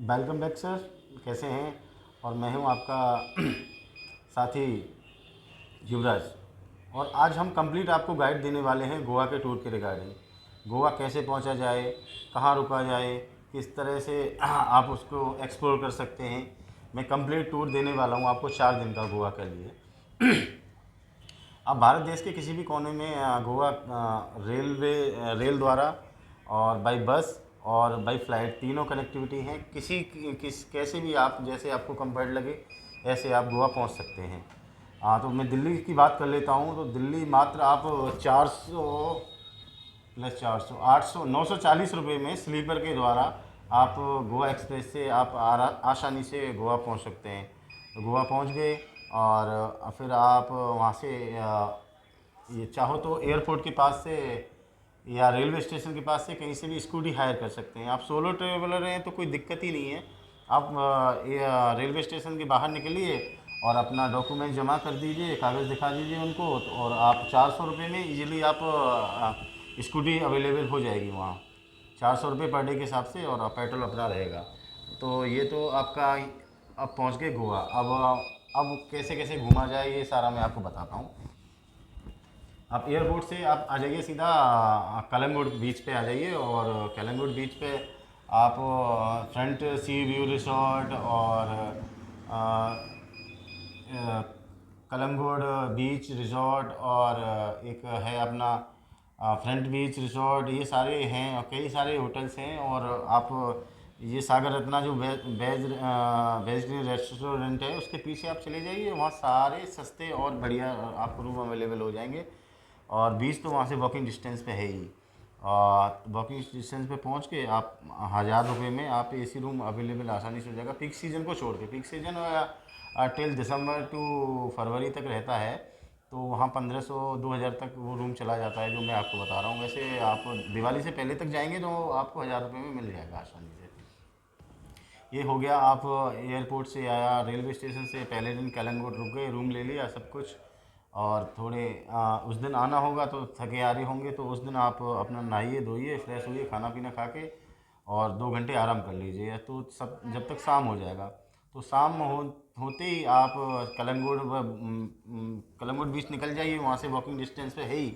Welcome back sir. कैसे हैं? और मैं हूं आपका साथी युवराज। और आज हम कंप्लीट आपको गाइड देने वाले हैं गोवा के टूर के रिगार्डिंग। गोवा कैसे पहुंचा जाए, कहां रुका जाए, किस तरह से आप उसको एक्सप्लोर कर सकते हैं। मैं कंप्लीट टूर देने वाला हूं आपको 4 दिन का गोवा के लिए। आप भारत देश के किसी भी कोने में गोवा रेल द्वारा और बाई बस और बाई फ्लाइट तीनों कनेक्टिविटी हैं। कैसे भी आप जैसे आपको कंफर्ट लगे ऐसे आप गोवा पहुंच सकते हैं। तो मैं दिल्ली की बात कर लेता हूं। तो दिल्ली मात्र आप 400 प्लस 400 800 940 रुपये में स्लीपर के द्वारा आप गोवा एक्सप्रेस से आप आसानी से गोवा पहुंच सकते हैं। तो गोवा पहुंच गए और फिर आप वहां से ये चाहो तो एयरपोर्ट के पास से या रेलवे स्टेशन के पास से कहीं से भी स्कूटी हायर कर सकते हैं। आप सोलो ट्रेवलर हैं तो कोई दिक्कत ही नहीं है। आप रेलवे स्टेशन के बाहर निकलिए और अपना डॉक्यूमेंट जमा कर दीजिए, कागज़ दिखा दीजिए उनको, और आप 400 रुपये में इजीली आप स्कूटी अवेलेबल हो जाएगी वहाँ। 400 रुपये पर डे के हिसाब से, और पेट्रोल अपना रहेगा। तो ये तो आपका अब पहुँच गए गोवा। अब कैसे कैसे घूमा जाए ये सारा मैं आपको बताता हूँ। आप एयरपोर्ट से आप आ जाइए सीधा कलंगुट बीच पे आ जाइए, और कलंगुट बीच पे आप फ्रंट सी व्यू रिसोर्ट और अ, अ, कलंगुट बीच रिसोर्ट और एक है अपना फ्रंट बीच रिसोर्ट, ये सारे हैं और कई सारे होटल्स हैं। और आप ये सागर रत्ना जो वेजिटेरियन रेस्टोरेंट है उसके पीछे आप चले जाइए, वहाँ सारे सस्ते और बढ़िया आपको रूम अवेलेबल हो जाएंगे। और बीच तो वहाँ से वॉकिंग डिस्टेंस पे है ही। और वॉकिंग डिस्टेंस पे पहुँच के आप 1000 रुपये में आप एसी रूम अवेलेबल आसानी से हो जाएगा। पीक सीज़न को छोड़ के, पीक सीज़न टिल दिसंबर टू फरवरी तक रहता है, तो वहाँ 1500 2000 तक वो रूम चला जाता है जो मैं आपको बता रहा हूँ। वैसे आप दिवाली से पहले तक जाएंगे तो आपको 1000 रुपये में मिल जाएगा आसानी से। ये हो गया। आप एयरपोर्ट से आया, रेलवे स्टेशन से पहले दिन कलंगुट रुक गए, रूम ले लिया सब कुछ। और थोड़े उस दिन आना होगा तो थके आ रहे होंगे, तो उस दिन आप अपना नहाइए धोइए फ्रेश होइए खाना पीना खा के और 2 घंटे आराम कर लीजिए, तो सब जब तक शाम हो जाएगा। तो होते ही आप कलंगुट बीच निकल जाइए, वहाँ से वॉकिंग डिस्टेंस पे है ही।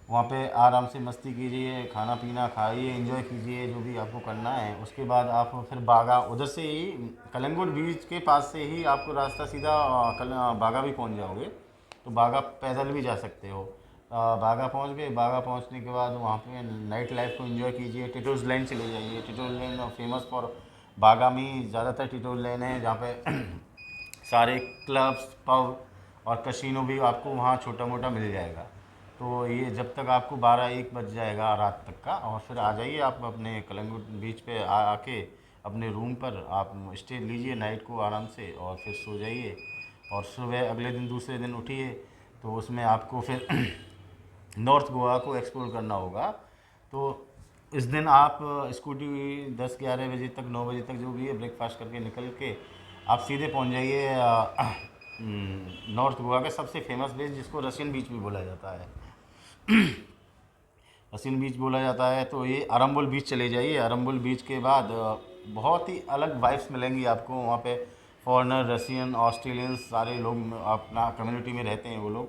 वहाँ पे आराम से मस्ती कीजिए, खाना पीना खाइए, एंजॉय कीजिए जो भी आपको करना है। उसके बाद आप फिर बागा, उधर से ही कलंगुट बीच के पास से ही आपको रास्ता सीधा बागा भी पहुँच जाओगे। तो बागा पैदल भी जा सकते हो। बागा पहुँच गए, बागा पहुँचने के बाद वहाँ पे नाइट लाइफ को एंजॉय कीजिए। टिटोज लेन चले जाइए। टिटोज लेन फेमस फॉर, बागा में ज़्यादातर टिटोज लेन है जहाँ पे सारे क्लब्स पब और कसिनो भी आपको वहाँ छोटा मोटा मिल जाएगा। तो ये जब तक आपको 12-1 बज जाएगा रात तक का, और फिर आ जाइए आप अपने कलंगुट बीच पे आके अपने रूम पर आप स्टे लीजिए नाइट को आराम से, और फिर सो जाइए। और सुबह अगले दिन दूसरे दिन उठिए, तो उसमें आपको फिर नॉर्थ गोवा को एक्सप्लोर करना होगा। तो इस दिन आप स्कूटी 10-11 बजे तक 9 बजे तक जो भी है ब्रेकफास्ट करके निकल के आप सीधे पहुंच जाइए नॉर्थ गोवा का सबसे फेमस बीच जिसको रशियन बीच भी बोला जाता है। रशियन बीच बोला जाता है। तो ये अरम्बुल बीच चले जाइए। अरम्बुल बीच के बाद बहुत ही अलग वाइब्स मिलेंगी आपको वहाँ पे। फॉरेनर, रशियन, ऑस्ट्रेलियंस सारे लोग अपना कम्युनिटी में रहते हैं वो लोग,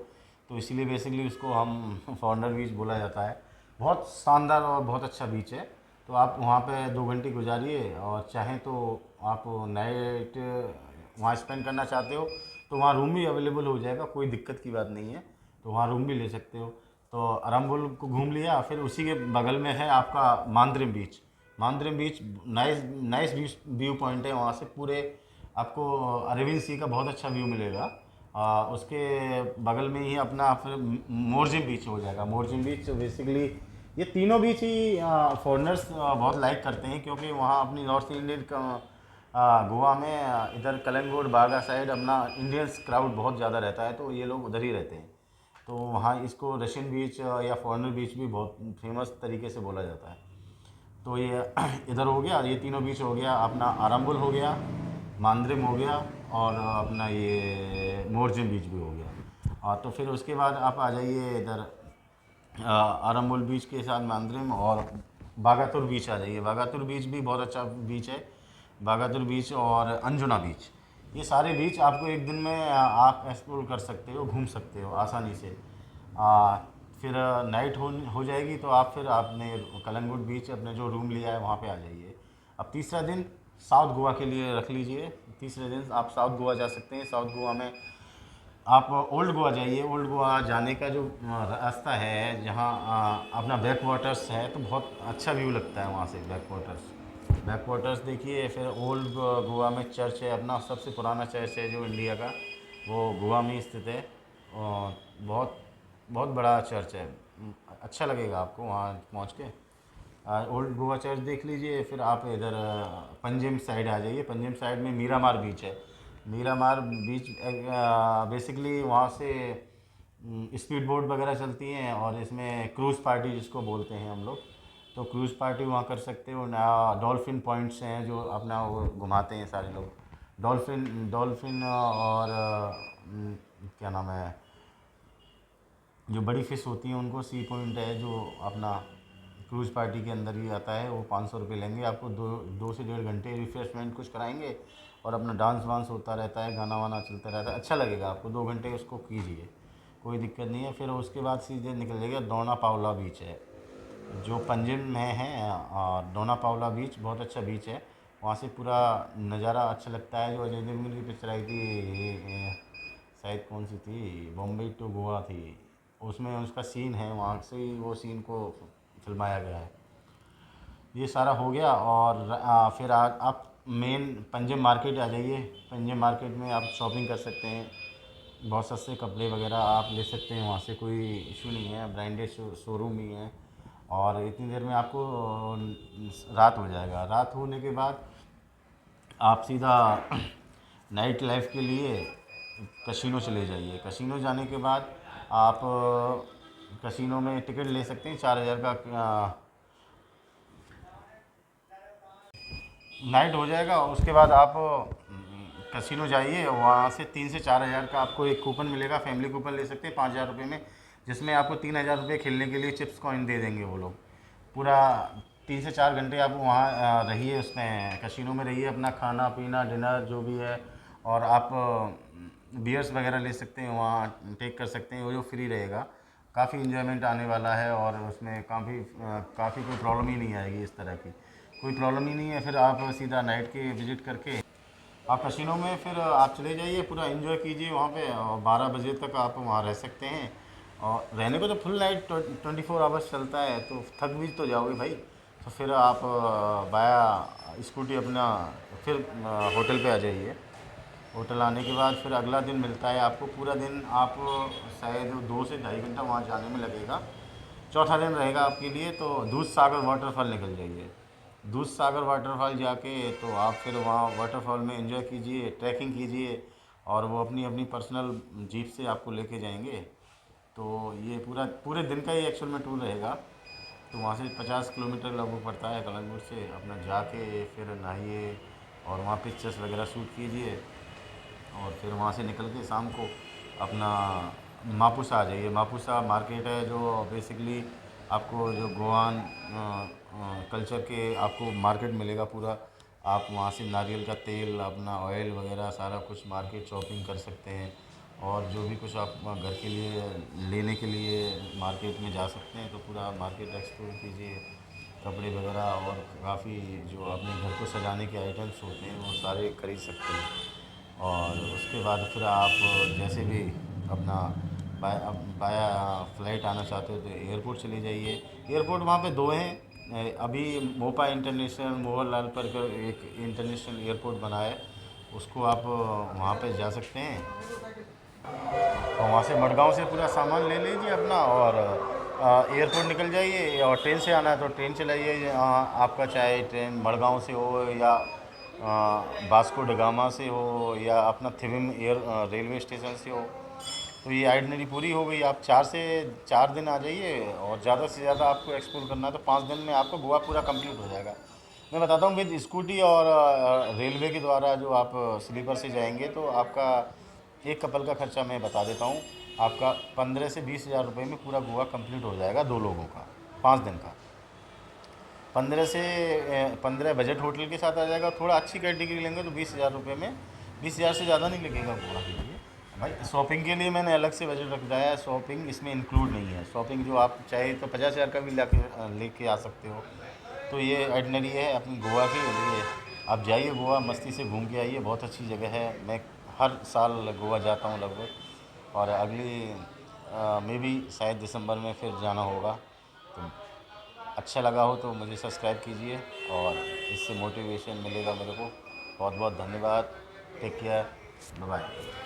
तो इसीलिए बेसिकली उसको हम फॉरेनर बीच बोला जाता है। बहुत शानदार और बहुत अच्छा बीच है। तो आप वहाँ पे 2 घंटे गुजारिए, और चाहें तो आप नाइट वहाँ स्पेंड करना चाहते हो तो वहाँ रूम भी अवेलेबल हो जाएगा, कोई दिक्कत की बात नहीं है। तो वहाँ रूम भी ले सकते हो। तो अरम्बुल को घूम लिया, फिर उसी के बगल में है आपका मांद्रिम बीच। मांद्रिम बीच नाइस नाइस व्यू पॉइंट है। वहाँ से पूरे आपको अरविंद सी का बहुत अच्छा व्यू मिलेगा। उसके बगल में ही अपना फिर मोरजिम बीच हो जाएगा। मोरजिम बीच बेसिकली ये तीनों बीच ही फॉरेनर्स बहुत लाइक करते हैं, क्योंकि वहाँ अपनी नॉर्थ इंडियन गोवा में इधर कलंगुट बागा साइड अपना इंडियंस क्राउड बहुत ज़्यादा रहता है, तो ये लोग उधर ही रहते हैं। तो वहाँ इसको रशियन बीच या फॉरेनर बीच भी बहुत फेमस तरीके से बोला जाता है। तो ये इधर हो गया, ये तीनों बीच हो गया। अपना आरम्बुल हो गया, मांद्रिम हो गया, और अपना ये मोरजिम बीच भी हो गया। तो फिर उसके बाद आप आ जाइए इधर आरम्बुल बीच के साथ मांद्रिम और बागातुर बीच आ जाइए। बागातुर बीच भी बहुत अच्छा बीच है। बागादुर बीच और अंजुना बीच। ये सारे बीच आपको एक दिन में आप एक्सप्लोर कर सकते हो, घूम सकते हो आसानी से। फिर नाइट हो जाएगी तो आप फिर आपने कलंगुट बीच अपने जो रूम लिया है वहाँ पे आ जाइए। अब तीसरा दिन साउथ गोवा के लिए रख लीजिए। तीसरे दिन आप साउथ गोवा जा सकते हैं। साउथ गोवा में आप ओल्ड गोवा जाइए। ओल्ड गोवा जाने का जो रास्ता है, जहाँ अपना बैक वाटर्स है, तो बहुत अच्छा व्यू लगता है वहाँ से। बैक वाटर्स देखिए। फिर ओल्ड गोवा में चर्च है, अपना सबसे पुराना चर्च है जो इंडिया का, वो गोवा में स्थित है। और बहुत बहुत बड़ा चर्च है। अच्छा लगेगा आपको वहाँ पहुँच के। ओल्ड गोवा चर्च देख लीजिए। फिर आप इधर पंजिम साइड आ जाइए। पंजिम साइड में मीरामार बीच है। मीरामार बीच बेसिकली वहाँ से स्पीड बोट वगैरह चलती हैं, और इसमें क्रूज़ पार्टी जिसको बोलते हैं हम लोग, तो क्रूज़ पार्टी वहाँ कर सकते हो। डॉल्फिन पॉइंट्स हैं जो अपना वो घुमाते हैं सारे लोग। डॉल्फिन डॉल्फिन और क्या नाम है, जो बड़ी फ़िश होती हैं उनको सी पॉइंट है जो अपना क्रूज़ पार्टी के अंदर ही आता है। वो 500 रुपये लेंगे आपको। 2 से 1.5 घंटे रिफ़्रेशमेंट कुछ कराएंगे, और अपना डांस वांस होता रहता है, गाना वाना चलता रहता है। अच्छा लगेगा आपको। 2 घंटे उसको कीजिए, कोई दिक्कत नहीं है। फिर उसके बाद सीधे निकल जाइएगा। दोना पावला बीच है जो पंजिम में है। और दोना पावला बीच बहुत अच्छा बीच है। वहाँ से पूरा नज़ारा अच्छा लगता है। जो अजय देवगन की पिक्चर आई थी, शायद कौन सी थी, बॉम्बे टू गोवा थी, उसमें उसका सीन है, वहाँ से ही वो सीन को फिल्माया गया है। ये सारा हो गया। और फिर आप मेन पंजिम मार्केट आ जाइए। पंजिम मार्केट में आप शॉपिंग कर सकते हैं। बहुत सस्ते कपड़े वगैरह आप ले सकते हैं वहाँ से, कोई इशू नहीं है। ब्रांडेड शोरूम ही है। और इतनी देर में आपको रात हो जाएगा। रात होने के बाद आप सीधा नाइट लाइफ के लिए कसिनो चले जाइए। कसिनो जाने के बाद आप कसिनो में टिकट ले सकते हैं 4,000 का। नाइट हो जाएगा। उसके बाद आप कसिनो जाइए। वहाँ से 3 से 4 हज़ार का आपको एक कूपन मिलेगा। फैमिली कूपन ले सकते हैं 5,000 रुपये में, जिसमें आपको 3,000 रुपये खेलने के लिए चिप्स कॉइन दे देंगे वो लोग। पूरा 3 से 4 घंटे आप वहाँ रहिए, उसमें कसिनो में रहिए। अपना खाना पीना डिनर जो भी है, और आप बियर्स वगैरह ले सकते हैं वहाँ, टेक कर सकते हैं। वो जो फ्री रहेगा। काफ़ी इन्जॉयमेंट आने वाला है, और उसमें काफ़ी कोई प्रॉब्लम ही नहीं आएगी। इस तरह की कोई प्रॉब्लम ही नहीं है। फिर आप सीधा नाइट के विज़िट करके आप कसिनो में फिर आप चले जाइए, पूरा एंजॉय कीजिए वहाँ पे। और 12 बजे तक आप वहाँ रह सकते हैं। और रहने को तो फुल नाइट 24 आवर्स चलता है, तो थक भी तो जाओगे भाई। तो फिर आप बाया स्कूटी अपना फिर होटल पे आ जाइए। होटल आने के बाद फिर अगला दिन मिलता है आपको। पूरा दिन आप शायद 2 से ढाई घंटा वहाँ जाने में लगेगा। चौथा दिन रहेगा आपके लिए, तो दूध सागर वाटरफॉल निकल जाइए। दूध सागर वाटरफॉल जाके तो आप फिर वहाँ वाटरफॉल में एंजॉय कीजिए, ट्रैकिंग कीजिए। और वो अपनी अपनी पर्सनल जीप से आपको लेके जाएंगे। तो ये पूरे दिन का ही एक्चुअल में टूर रहेगा। तो वहाँ से 50 किलोमीटर लगभग पड़ता है कलंगुट से। अपना जाके फिर नहाइए, और वहाँ पिक्चर्स वगैरह शूट कीजिए। और फिर वहाँ से निकल के शाम को अपना मापुसा आ जाइए। मापुसा मार्केट है जो बेसिकली आपको जो गोवान कल्चर के आपको मार्केट मिलेगा पूरा। आप वहाँ से नारियल का तेल, अपना ऑयल वगैरह सारा कुछ मार्केट शॉपिंग कर सकते हैं। और जो भी कुछ आप घर के लिए लेने के लिए मार्केट में जा सकते हैं, तो पूरा मार्केट एक्सप्लोर कीजिए। कपड़े वगैरह और काफ़ी जो अपने घर को सजाने के आइटम्स होते हैं वो सारे खरीद सकते हैं। और उसके बाद फिर आप जैसे भी अपना बाया फ्लाइट आना चाहते हो तो एयरपोर्ट चले जाइए। एयरपोर्ट वहाँ पे 2 हैं। अभी मोपा इंटरनेशनल, मोहनलाल परकर एक इंटरनेशनल एयरपोर्ट बना है, उसको आप वहाँ पे जा सकते हैं। और वहाँ से मडगांव से पूरा सामान ले लीजिए अपना, और एयरपोर्ट निकल जाइए। और ट्रेन से आना है तो ट्रेन चलाइए। आपका चाहे ट्रेन मडगांव से हो, या वास्को ड गामा से हो, या अपना थिविम रेलवे स्टेशन से हो। तो ये आइटनरी पूरी हो गई। आप 4 दिन आ जाइए, और ज़्यादा से ज़्यादा आपको एक्सप्लोर करना है तो 5 दिन में आपको गोवा पूरा कंप्लीट हो जाएगा। मैं बताता हूँ, विद स्कूटी और रेलवे के द्वारा जो आप स्लीपर से जाएंगे, तो आपका एक कपल का खर्चा मैं बता देता हूँ। आपका 15 से 20 हज़ार रुपये में पूरा गोवा कंप्लीट हो जाएगा, 2 लोगों का, 5 दिन का। 15 बजट होटल के साथ आ जाएगा। थोड़ा अच्छी कैटेगरी लेंगे तो 20,000 रुपये में, 20,000 से ज़्यादा नहीं लगेगा घोड़ा के लिए भाई। शॉपिंग के लिए मैंने अलग से बजट रख दिया है, शॉपिंग इसमें इंक्लूड नहीं है। शॉपिंग जो आप चाहे तो 50,000 का भी लेके आ सकते हो। तो ये आइटनरी है अपनी गोवा के लिए। आप जाइए गोवा, मस्ती से घूम के आइए, बहुत अच्छी जगह है। मैं हर साल गोवा जाता हूँ लगभग, और अगली में भी शायद दिसंबर में फिर जाना होगा। तो अच्छा लगा हो तो मुझे सब्सक्राइब कीजिए, और इससे मोटिवेशन मिलेगा मेरे को। बहुत बहुत धन्यवाद। Take care, bye bye.